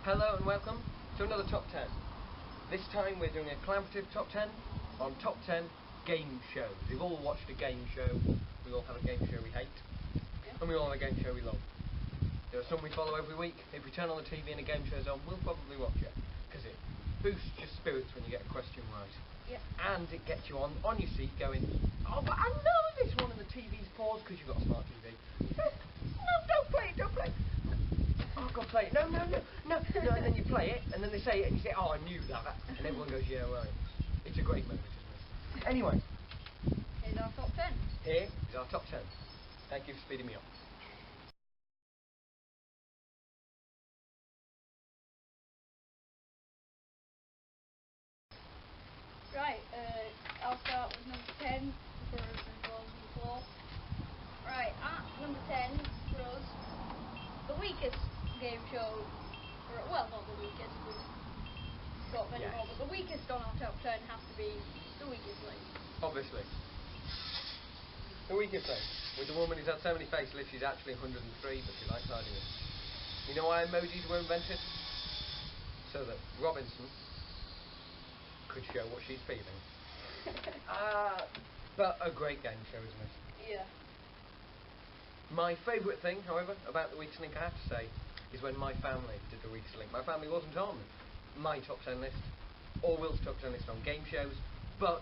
Hello and welcome to another Top 10. This time we're doing a collaborative Top 10 on Top 10 game shows. We've all watched a game show, we all have a game show we hate, and we all have a game show we love. There are some we follow every week. If we turn on the TV and a game show's on, we'll probably watch it, because it boosts your spirits when you get a question right. Yep. And it gets you on your seat going, oh, but I know this one, and the TV's paused because you've got a smart TV. No, don't play it, don't play it. Oh, God, play it. No, and then you play it, and then they say it, and you say, oh, I knew that. And everyone goes, yeah, right. It's a great moment, isn't it? Anyway. Here's our top 10. Here is our top 10. Thank you for speeding me up. Right, I'll start with number 10 for us and balls on the floor. Right, at number 10 for us, the weakest game show, well, not the weakest, we've got many more, but the weakest on our top 10 has to be The Weakest Link. Obviously. The weakest link, with the woman who's had so many facelifts, she's actually 103, but she likes hiding it. You know why emojis were invented? So that Robinson could show what she's feeling. But a great game show, isn't it? Yeah. My favourite thing, however, about The Weakest Link, I have to say, is when my family did The Weakest Link. My family wasn't on my top 10 list, or Will's top 10 list on game shows, but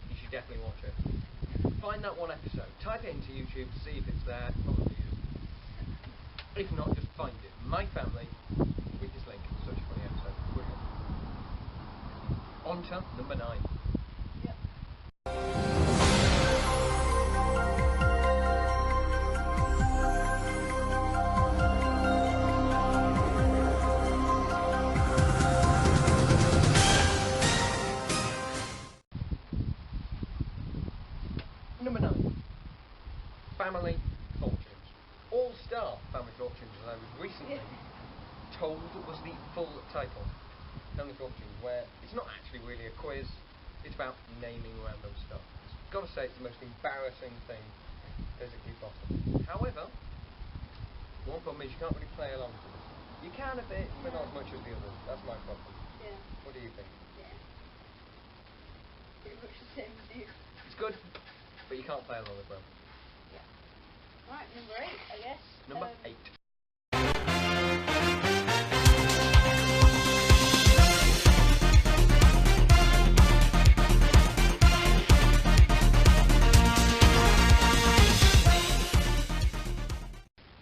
you should definitely watch it. Find that one episode, type it into YouTube to see if it's there, probably is. If not, just find it. My family, Weakest Link, such a funny episode, brilliant. On to number 9. Yep. Number 9. Family Fortunes. All-Star Family Fortunes, as I was recently told was the full title. Family Fortunes, where it's not actually really a quiz, it's about naming random stuff. Gotta say, it's the most embarrassing thing physically possible. However, one problem is you can't really play along to this. You can a bit, but not as much as the others. That's my problem. Yeah. What do you think? Yeah. Pretty much the same as you. It's good, but you can't play along as well. Yeah. Right, number 8, I guess. Number 8.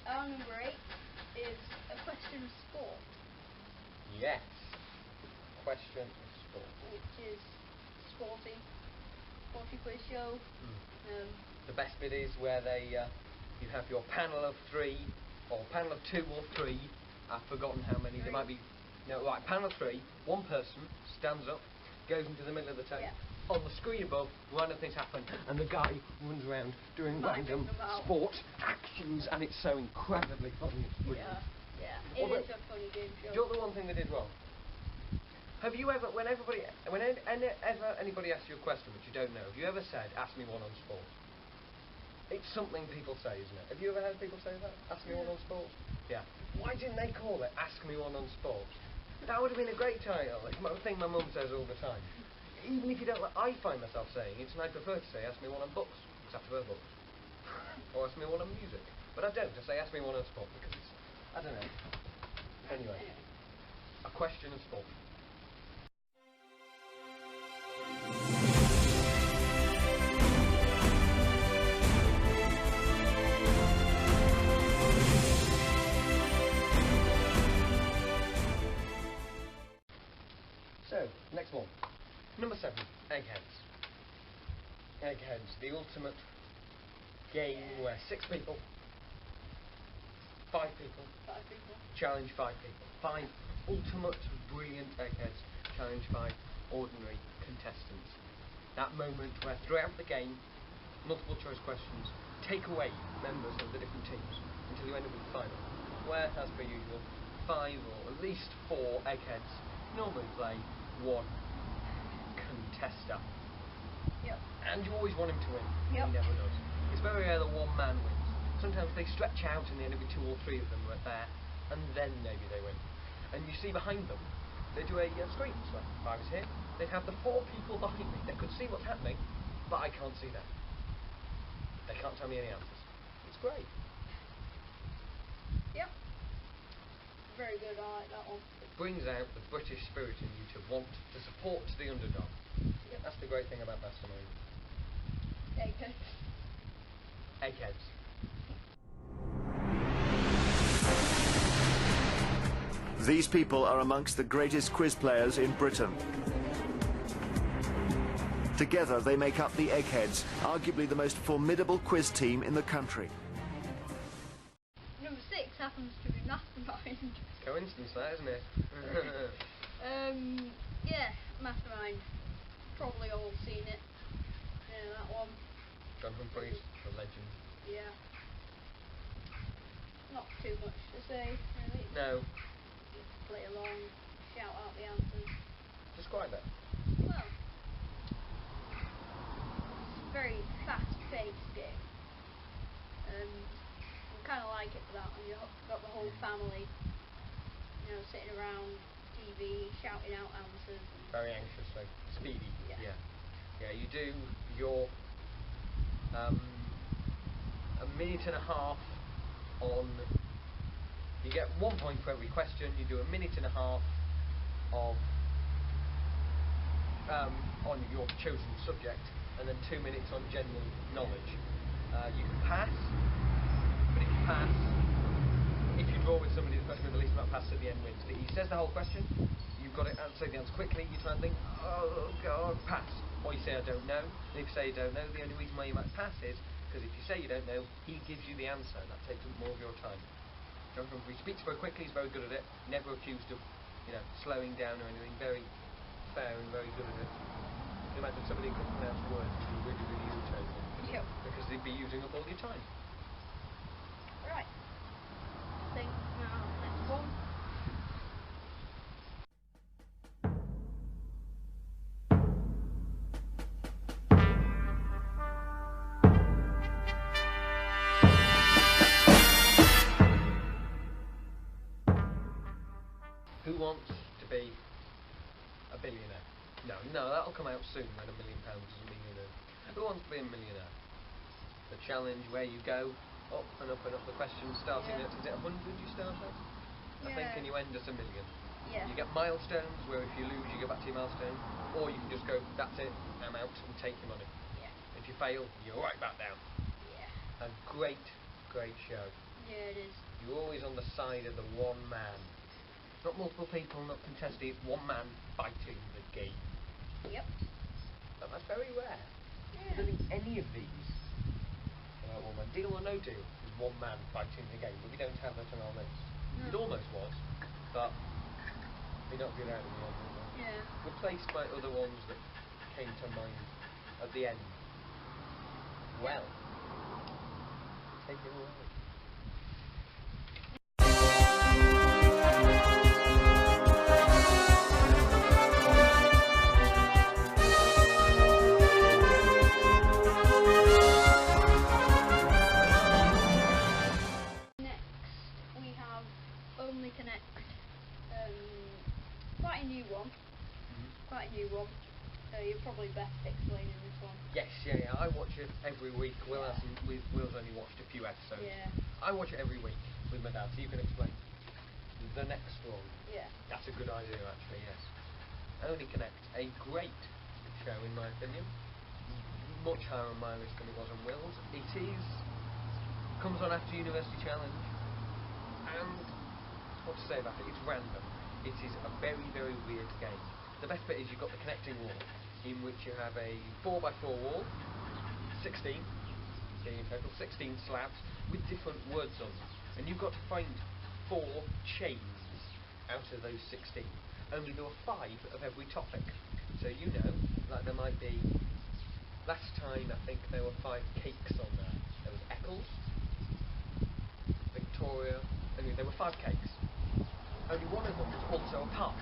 Our number 8 is a question of sport, Yes. Question of sport. which is sporty quiz show. The best bit is where they you have your panel of 3 or panel of 2 or 3. I've forgotten how many. There might be panel of 3. One person stands up, goes into the middle of the table. Yeah. On the screen above, random things happen, and the guy runs around doing random sport actions, and it's so incredibly funny. It's brilliant. Yeah. Well, It is a funny game show. Do you know the one thing they did wrong? Have you ever, whenever anybody asks you a question which you don't know, have you ever said, ask me one on sport? It's something people say, isn't it? Have you ever heard people say that? Ask me one on sport? Yeah. Why didn't they call it Ask Me One on Sport? That would have been a great title. It's a thing my mum says all the time. Even if you don't like, I find myself saying it, and I prefer to say Ask Me One on Books, because after her books. Or Ask Me One on Music. But I don't, I say Ask Me One on Sport, because it's, I don't know. Anyway, a question of sport. So, next one. Number 7, Eggheads. Eggheads, the ultimate game where 6 people, 5 people, 5 people. challenge 5 people. 5 ultimate brilliant Eggheads challenge 5 ordinary contestants. That moment where throughout the game, multiple choice questions take away members of the different teams until you end up with the final, where, as per usual, 5 or at least 4 Eggheads normally play 1 contester. Yep. And you always want him to win. Yep. He never does. It's very rare that one man wins. Sometimes they stretch out and the end of 2 or 3 of them are there, and then maybe they win. And you see behind them, they do a screen. So if I was here, they'd have the 4 people behind me. They could see what's happening, but I can't see them. They can't tell me any answers. It's great. Yep. Very good, I like that one. It brings out the British spirit in you to want to support the underdog. Yep. That's the great thing about Mastermind. Eggheads. Eggheads. These people are amongst the greatest quiz players in Britain. Together they make up the Eggheads, arguably the most formidable quiz team in the country. Number 6 happens to be Mastermind. Coincidence that, isn't it? Yeah, Mastermind. Probably all seen it. Yeah, that one. John Humphreys, the legend. Yeah. Not too much to say, really. No. Just play along, shout out the answers. Describe it. Well, it's a very fast-paced game. I kind of like it for that. When you've got the whole family, sitting around TV, shouting out answers. Very anxiously. Speedy. Yeah. Yeah, you do your a minute and a half on. You get 1 point for every question. You do a minute and a half of on your chosen subject, and then 2 minutes on general knowledge. You can pass, but if you pass, if you draw with somebody, the person with the least amount of passes at the end wins. He says the whole question. You've got to answer the answer quickly. You try and think, oh God, pass. Or you say I don't know. And if you say you don't know, the only reason why you might pass is because if you say you don't know, he gives you the answer, and that takes up more of your time. John Humphrey speaks very quickly. He's very good at it. Never accused of, slowing down or anything. Very fair and very good at it. You can imagine somebody who couldn't pronounce words would be really, really irritating. Yep. Because they'd be using up all your time. Right. I think now next one. Who wants to be a billionaire? No, that'll come out soon when £1 million is a millionaire. Who wants to be a millionaire? The challenge where you go up and up and up the question, starting at, is it 100 you start at? I think, and you end at 1 million. Yeah. You get milestones where if you lose you go back to your milestone, or you can just go, that's it, I'm out, and take your money. Yeah. If you fail, you're right back down. Yeah. A great show. Yeah, it is. You're always on the side of the one man. Not multiple people, not contested, it's one man fighting the game. Yep. And that's very rare. I Yeah. don't think any of these one man, Deal or No Deal, is one man fighting the game, but we don't have that on our list. No. It almost was, but we're not good at it in the end. Yeah. Replaced by other ones that came to mind at the end. Well, take it away. You're probably best explaining this one. Yes, yeah. I watch it every week. Will's only watched a few episodes. Yeah. I watch it every week with my dad, so you can explain. The next one. Yeah. That's a good idea, actually, yes. Only Connect, a great show in my opinion. Much higher on my list than it was on Will's. It comes on after University Challenge, and what to say about it? It's random. It is a very, very weird game. The best bit is you've got the connecting wall, in which you have a 4x4 wall, 16 in total, 16 slabs with different words on them, and you've got to find 4 chains out of those 16. Only there were 5 of every topic, so like there might be. Last time I think there were 5 cakes on there. There was Eccles, Victoria. Anyway, there were 5 cakes. Only one of them was also a park,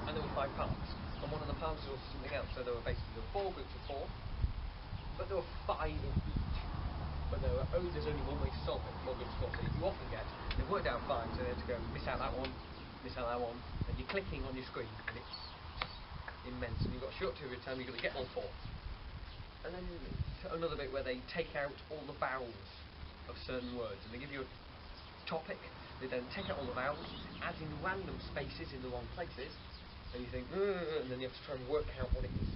and there were 5 parks. And one of the parks was also something else. So there were 4 groups of 4, but there were 5 of each. But there's only one way to solve it. 4 groups of 4. So you often get they've worked out 5, so they have to go miss out that one, They say that one, and you're clicking on your screen, and it's immense. And you've got a short period of time, you've got to get all 4. And then another bit where they take out all the vowels of certain words, and they give you a topic. They then take out all the vowels, add in random spaces in the wrong places, and you think, and then you have to try and work out what it is.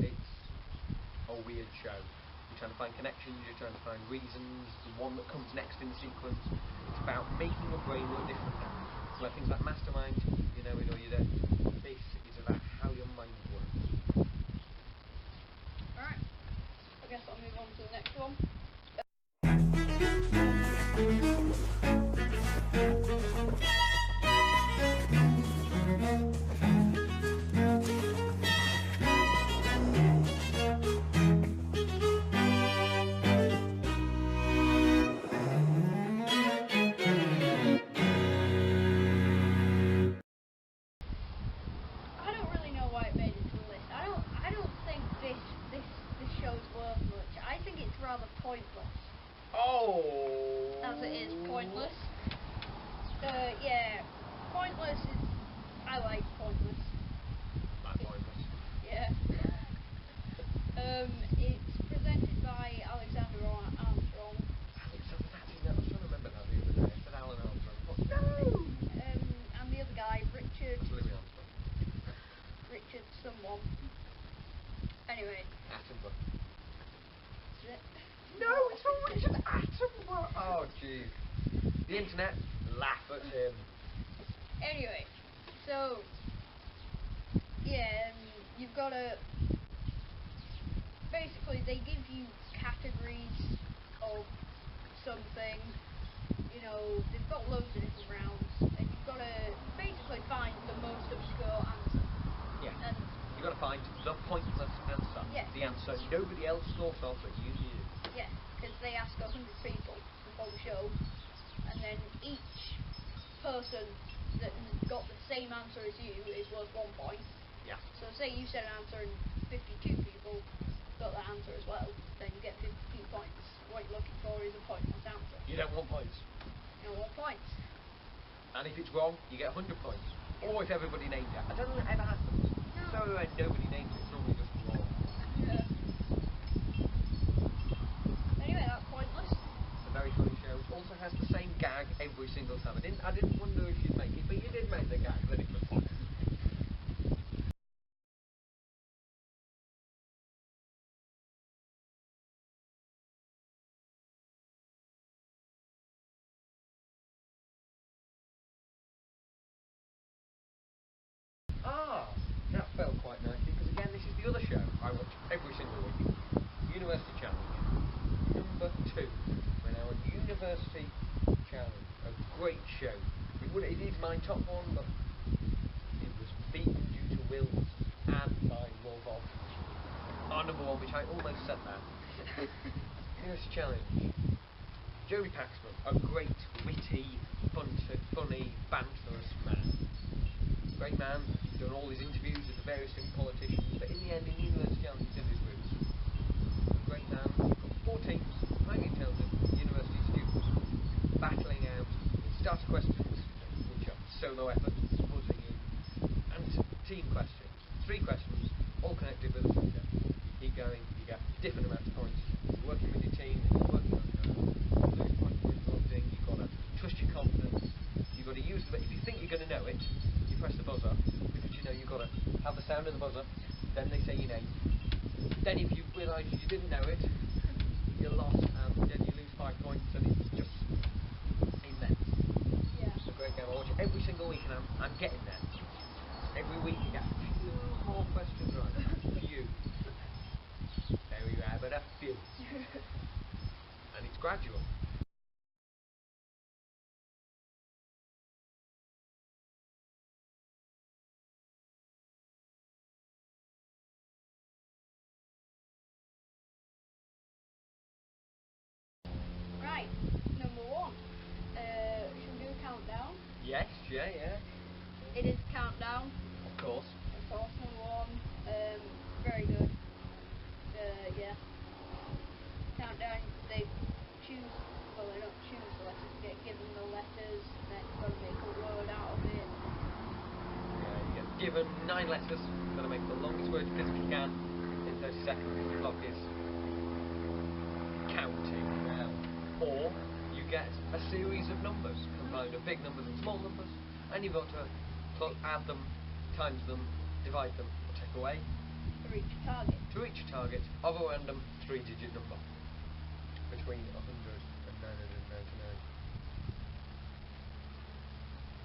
It's a weird show. You're trying to find connections, you're trying to find reasons, the one that comes next in the sequence. It's about making your brain work different now. Where things like Mastermind, you know it or you don't. This is about how your mind works. Alright. I guess I'll move on to the next one. I don't really know why it made it to the list. I don't think this show's worth much. I think it's rather pointless. Oh! As it is pointless. Yeah, pointless is. I like pointless. Like pointless. Yeah. It's presented by Alexander Armstrong. Alexander, that's it. I was trying to remember that the other day. I said Alan Armstrong. What? No! And the other guy, Richard. That's Louis Armstrong. Richard someone. Anyway. Attenborough. Is it? No, it's not Richard Attenborough. Oh, jeez. The internet laugh at him. Anyway, so yeah, you've got to basically they give you categories of something. You know, they've got loads of different rounds, and you've got to basically find the most obscure answer. Yeah. And You've got to find the pointless answer. Yeah. The answer nobody else thought of that you knew. yeah, because they ask 100 people before the show, and then each person that got the same answer as you is worth 1 point. Yeah. So say you said an answer and 52 people got that answer as well, then you get 52 points. What you're looking for is a pointless answer. You don't want points. You don't want points. And if it's wrong, you get 100 points. Or if everybody names it. I don't know if it ever happens. So when nobody names it, it's normally just wrong. Yeah. Anyway, that's pointless. It's a very funny show. It also has the same gag every single time. I didn't wonder if you'd make it, but you did make the gag, then it was funny. Ah, that felt quite nicely, because again, this is the other show I watch every single week. University Challenge. Number 2. We're now on University Challenge. A great show. It is my top one, but it was beaten due to Wills and by Wolf of our number 1, which I almost said that. University Challenge. Joey Paxman, a great, witty, funny, banterous man. Great man, done all his interviews with the various different politicians, but in the end, in University Challenge, he did his roots. Great man, got 4 teams, highly intelligent university students, battling out starter questions, which are solo effort, buzzing in, and team questions. 3 questions, all connected with a subject. Keep going, you get different amounts of points. You're working with your team, you're working on lose points for interrupting, you've got to trust your confidence, you've got to use it. If you think you're going to know it, you press the buzzer, because you know you've got to have the sound of the buzzer, then they say your name. Then if you realise you didn't know it, you're lost, and then you lose 5 points, and it's just immense. Yeah. It's a great game. I watch it every single week, and I'm getting there. Every week you get a few more questions right. A few. There you have it, a few. And it's gradual. Right, number 1. Should we do a countdown? Yes, yeah. It is countdown. Of course. Of course, number 1. Very good. Yeah. Countdown, they choose, well, they don't choose the letters, they get given the letters, and then you've got to make a word given 9 letters. You've got to make the longest word you physically can in 30 seconds. The clock is counting now. Or you get a series of numbers, combined of big numbers and small numbers, and you've got to add them, times them, divide them, or take away To reach a target. to reach a target of a random 3-digit number between 100 and 999.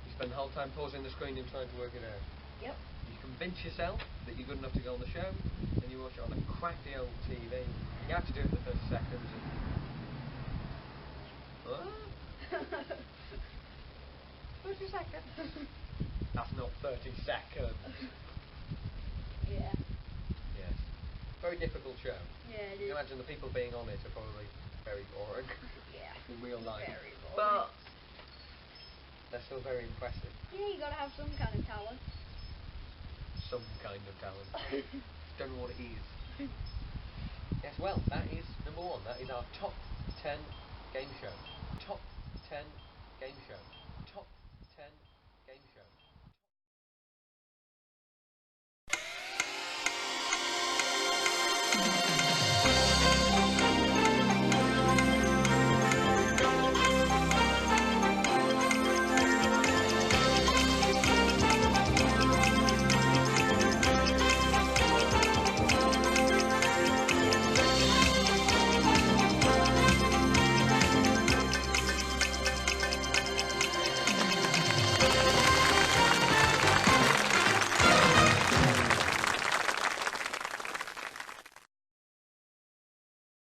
You spend the whole time pausing the screen and trying to work it out. Yep. You convince yourself that you're good enough to go on the show, and you watch it on a crappy old TV. You have to do it for 30 seconds. And 30 seconds. That's not 30 seconds. Yeah. Yes. Very difficult show. Yeah, it You is. can imagine the people being on it are probably very boring Yeah. in real life. Very boring. But they're still very impressive. Yeah, you gotta have some kind of talent. Some kind of talent. Don't know what it is. Yes, well, that is number 1. That is our top 10 game show. Top 10